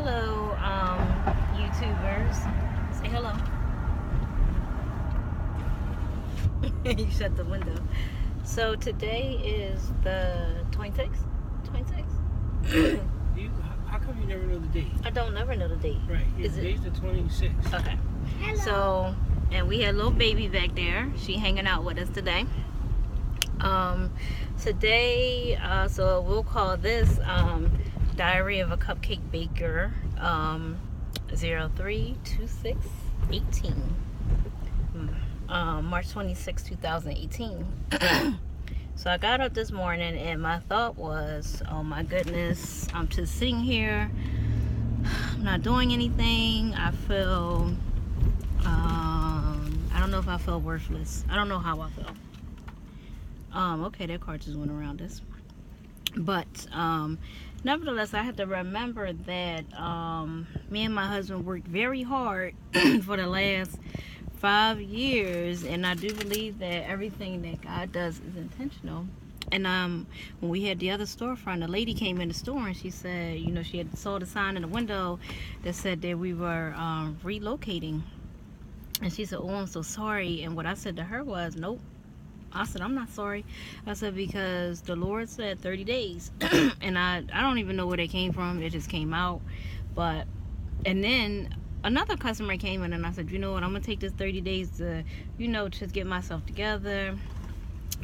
Hello, YouTubers. Say hello. You shut the window. So today is the 26th? 26th? How come you never know the date? I don't never know the date. Right. The date's the 26th. Okay. Hello. So, and we had a little baby back there. She hanging out with us today. Today, so we'll call this Diary of a Cupcake Baker 032618. March 26, 2018. So I got up this morning and my thought was, oh my goodness, I'm just sitting here, I'm not doing anything. I feel, I don't know if I feel worthless. I don't know how I feel. Okay, that car just went around us. But nevertheless, I had to remember that me and my husband worked very hard for the last 5 years, and I do believe that everything that God does is intentional. And when we had the other storefront, a lady came in the store and she said, you know, she had saw the sign in the window that said that we were relocating. And she said, oh, I'm so sorry. And what I said to her was, nope. I said, I'm not sorry. I said, because the Lord said 30 days. And I don't even know where they came from. It just came out. But, and then another customer came in and I said, you know what, I'm going to take this 30 days to, you know, just get myself together,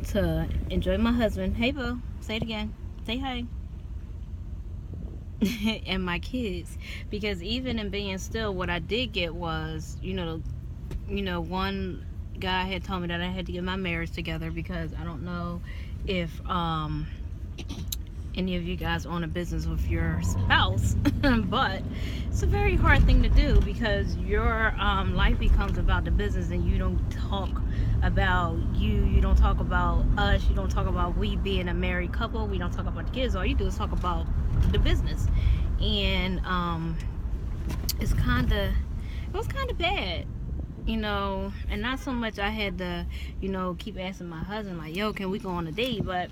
to enjoy my husband. Hey, boo. Say it again. Say hi. And my kids. Because even in being still, what I did get was, you know, one guy had told me that I had to get my marriage together, because I don't know if any of you guys own a business with your spouse, but it's a very hard thing to do, because your life becomes about the business, and you don't talk about you don't talk about us, you don't talk about we being a married couple, we don't talk about the kids. All you do is talk about the business. And it was kind of bad, you know. And not so much I had to, you know, keep asking my husband like, yo, can we go on a date? But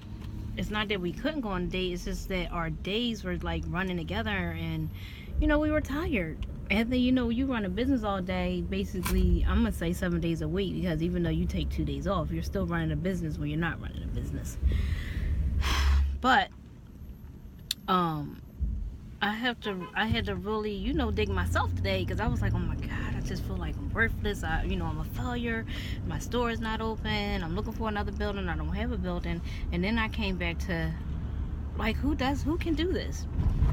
it's not that we couldn't go on a date, it's just that our days were like running together, and you know, we were tired. And then, you know, you run a business all day, basically, I'm gonna say 7 days a week, because even though you take 2 days off, you're still running a business when you're not running a business. But I had to really, you know, dig myself today, because I was like, oh my God, I just feel like I'm worthless. You know, I'm a failure. My store is not open. I'm looking for another building. I don't have a building. And then I came back to, like, who can do this?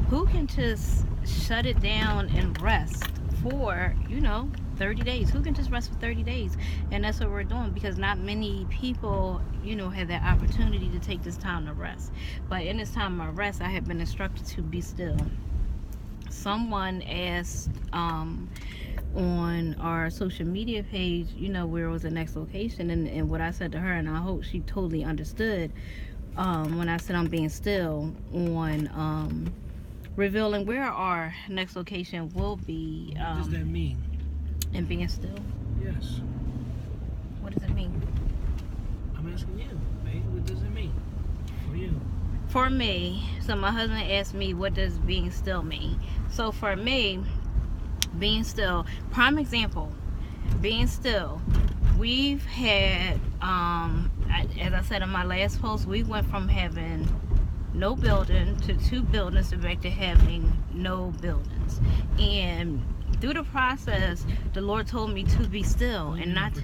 Who can just shut it down and rest for, you know, 30 days? Who can just rest for 30 days? And that's what we're doing, because not many people, you know, have that opportunity to take this time to rest. But in this time of rest, I have been instructed to be still. Someone asked on our social media page, you know, where was the next location, and what I said to her, and I hope she totally understood, when I said I'm being still, on revealing where our next location will be. What does that mean? And being still? Yes. What does it mean? I'm asking you, babe. What does it mean for you? For me, so my husband asked me, what does being still mean? So for me, being still, prime example, being still, we've had, as I said in my last post, we went from having no building to 2 buildings to back to having no buildings. And through the process, the Lord told me to be still and not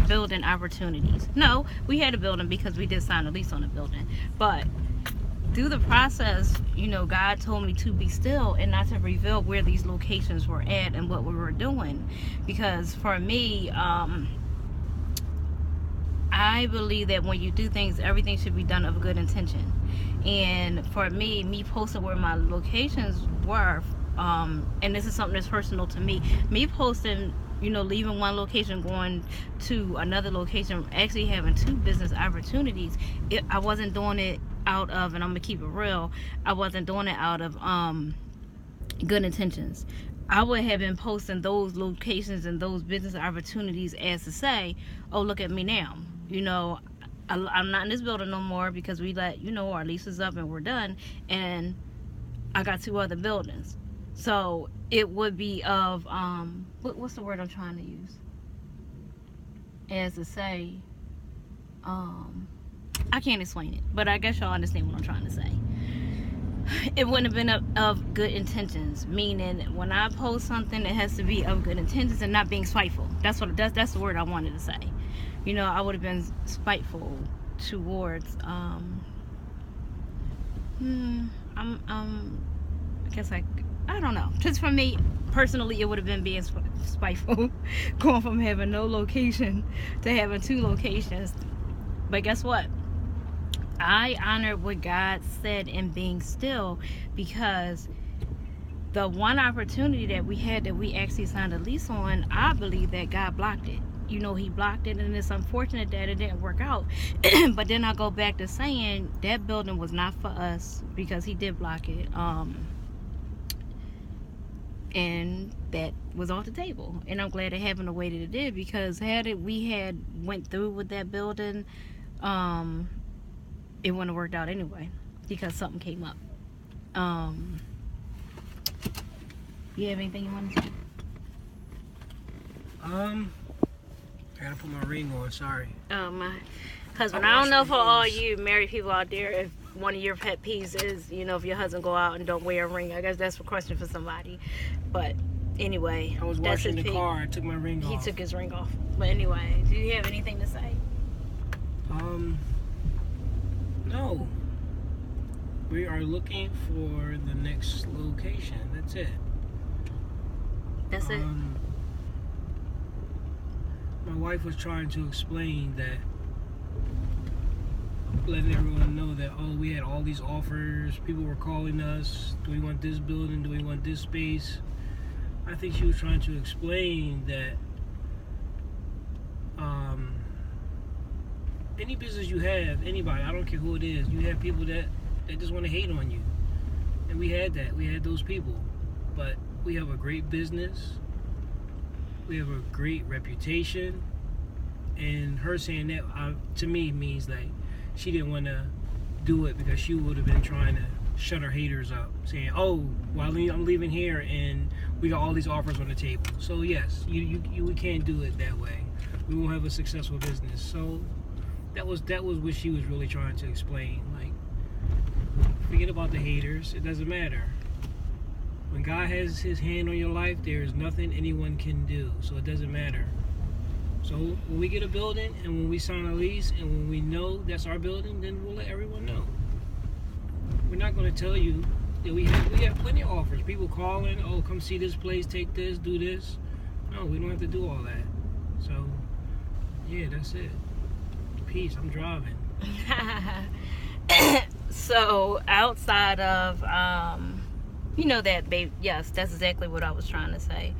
building opportunities. No, we had a building because we did sign a lease on a building. But through the process, you know, God told me to be still and not to reveal where these locations were at and what we were doing. Because for me, I believe that when you do things, everything should be done of good intention. And for me posting where my locations were, and this is something that's personal to me posting, you know, leaving one location, going to another location, actually having 2 business opportunities, I wasn't doing it out of, and I'm gonna keep it real, I wasn't doing it out of good intentions. I would have been posting those locations and those business opportunities as to say, oh, look at me now, you know, I'm not in this building no more, because we let, you know, our lease is up and we're done, and I got 2 other buildings. So it would be of what's the word I'm trying to use? As to say, I can't explain it, but I guess y'all understand what I'm trying to say. It wouldn't have been of good intentions, meaning when I post something, it has to be of good intentions and not being spiteful. That's the word I wanted to say. You know, I would have been spiteful towards I guess I don't know. Just for me personally, it would have been being spiteful, going from having no location to having 2 locations. But guess what? I honored what God said in being still, because the one opportunity that we had that we actually signed a lease on, I believe that God blocked it. You know, he blocked it, and it's unfortunate that it didn't work out. But then I go back to saying that building was not for us because he did block it. And that was off the table. And I'm glad it happened the way that it did, because we had went through with that building, it wouldn't have worked out anyway, because something came up. You have anything you want to say? I gotta put my ring on. Sorry. My husband. I don't know for all you married people out there if one of your pet peeves is, you know, if your husband go out and don't wear a ring. I guess that's a question for somebody. But anyway, I was washing the car. I took my ring off. He took his ring off. But anyway, do you have anything to say? No. We are looking for the next location. That's it. That's it. My wife was trying to explain that, letting everyone know that, oh, we had all these offers, people were calling us, do we want this building, do we want this space? I think she was trying to explain that any business you have, anybody, I don't care who it is, you have people that just want to hate on you. And we had those people. But we have a great business, we have a great reputation, and her saying that to me means like she didn't want to do it because she would have been trying to shut her haters up, saying, oh, well, I'm leaving here and we got all these offers on the table. So yes, we can't do it that way. We won't have a successful business. So that was what she was really trying to explain. Like, forget about the haters. It doesn't matter. When God has his hand on your life, there is nothing anyone can do. So it doesn't matter. So when we get a building and when we sign a lease and when we know that's our building, then we'll let everyone know. We're not going to tell you that we have plenty of offers. People calling, oh, come see this place, take this, do this. No, we don't have to do all that. So, yeah, that's it. Peace. I'm driving. So outside of you know that, babe, yes, that's exactly what I was trying to say.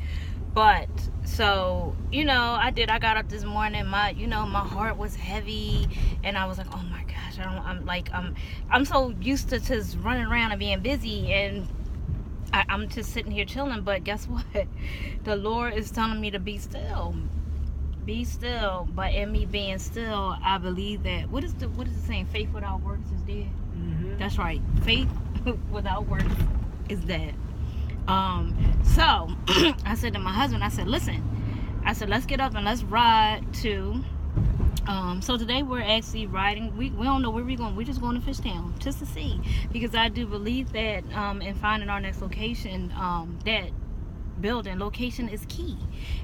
But so, you know, I got up this morning, my heart was heavy, and I was like, oh my gosh, I'm so used to just running around and being busy, and I'm just sitting here chilling. But guess what? The Lord is telling me to be still. Be still. But in me being still, I believe that what is the saying? Faith without works is dead. Mm-hmm. That's right. Faith without works is dead. So I said to my husband, I said, listen, let's get up and let's ride to so today we're actually riding, we don't know where we're going, we're just going to Fishtown just to see, because I do believe that in finding our next location, that building location is key,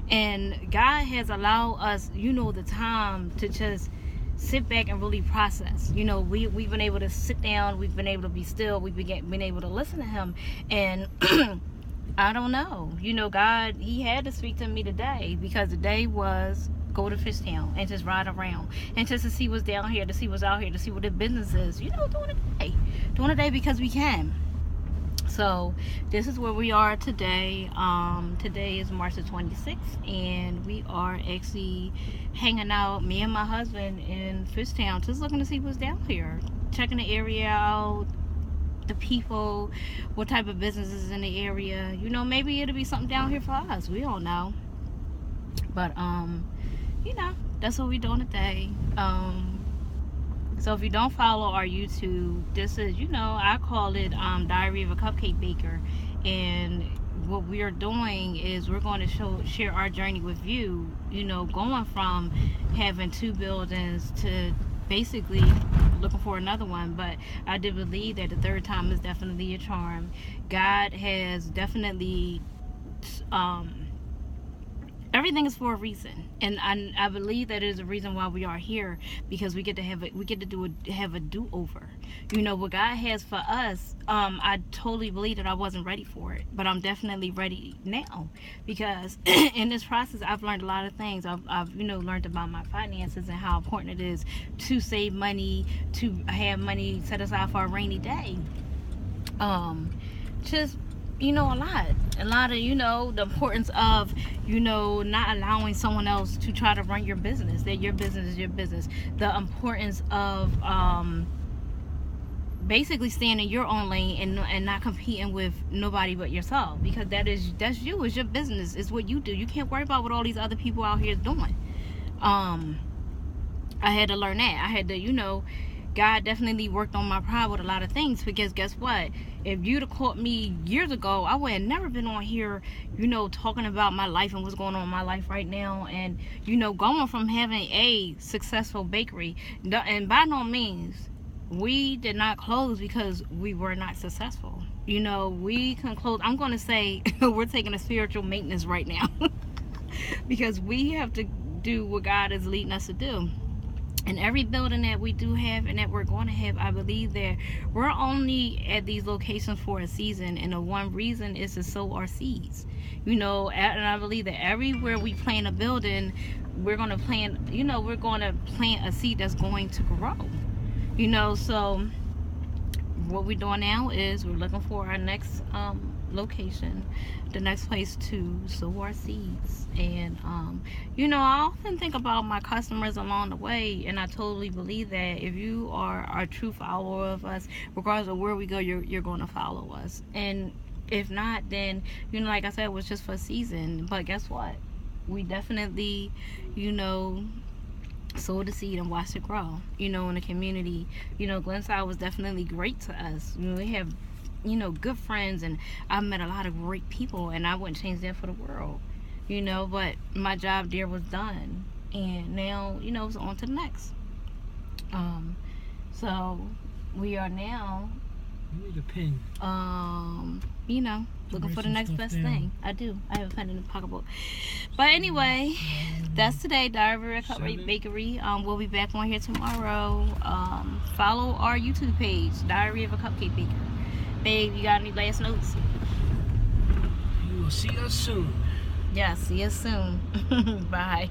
and God has allowed us, you know, the time to just sit back and really process. You know, we've been able to sit down, we've been able to be still, we've been able to listen to him. And I don't know, you know, God, he had to speak to me today, because the day was go to Fishtown and just ride around and just to see what's down here, to see what's out here, to see what the business is, you know, doing a day because we can. So this is where we are today. Today is March the 26th, and we are actually hanging out, me and my husband, in Fishtown, just looking to see what's down here, checking the area out, the people, what type of businesses in the area. You know, maybe it'll be something down here for us, we don't know. But you know, that's what we're doing today. So if you don't follow our YouTube, this is, you know, I call it Diary of a Cupcake Baker, and what we are doing is we're going to share our journey with you, you know, going from having 2 buildings to basically looking for another one. But I do believe that the third time is definitely a charm. God has definitely everything is for a reason, and I believe that is a reason why we are here, because we get to have have a do-over. You know what God has for us. I totally believe that I wasn't ready for it, but I'm definitely ready now, because in this process I've learned a lot of things. I've you know, learned about my finances and how important it is to save money, to have money set aside for a rainy day. Just, you know, a lot of, you know, the importance of, you know, not allowing someone else to try to run your business, that your business is your business. The importance of basically staying in your own lane and not competing with nobody but yourself, because that's you, it's your business, it's what you do. You can't worry about what all these other people out here is doing. I had to learn that. I had to, you know, God definitely worked on my pride with a lot of things, because guess what? If you'd have caught me years ago, I would have never been on here, you know, talking about my life and what's going on in my life right now. And, you know, going from having a successful bakery, and by no means, we did not close because we were not successful. You know, we can close. I'm going to say we're taking a spiritual maintenance right now because we have to do what God is leading us to do. And every building that we do have and that we're going to have, I believe that we're only at these locations for a season, and the one reason is to sow our seeds. You know, and I believe that everywhere we plant a building, we're going to plant, you know, we're going to plant a seed that's going to grow. You know, so what we're doing now is we're looking for our next location, the next place to sow our seeds. And you know, I often think about my customers along the way, and I totally believe that if you are a true follower of us, regardless of where we go, you're going to follow us. And if not, then, you know, like I said, it was just for a season. But guess what? We definitely, you know, sow the seed and watch it grow, you know, in the community. You know, Glenside was definitely great to us. You know, we have, you know, good friends, and I've met a lot of great people, and I wouldn't change that for the world, you know. But my job there was done, and now, you know, it's on to the next. So we are now, you need a pen, you know, looking for the next best thing. I do. I have a pen in the pocketbook. But anyway, that's today. Diary of a Cupcake Bakery. We'll be back on here tomorrow. Follow our YouTube page, Diary of a Cupcake Baker. Babe, you got any last notes? You will see us soon. Yeah, see us soon. Bye.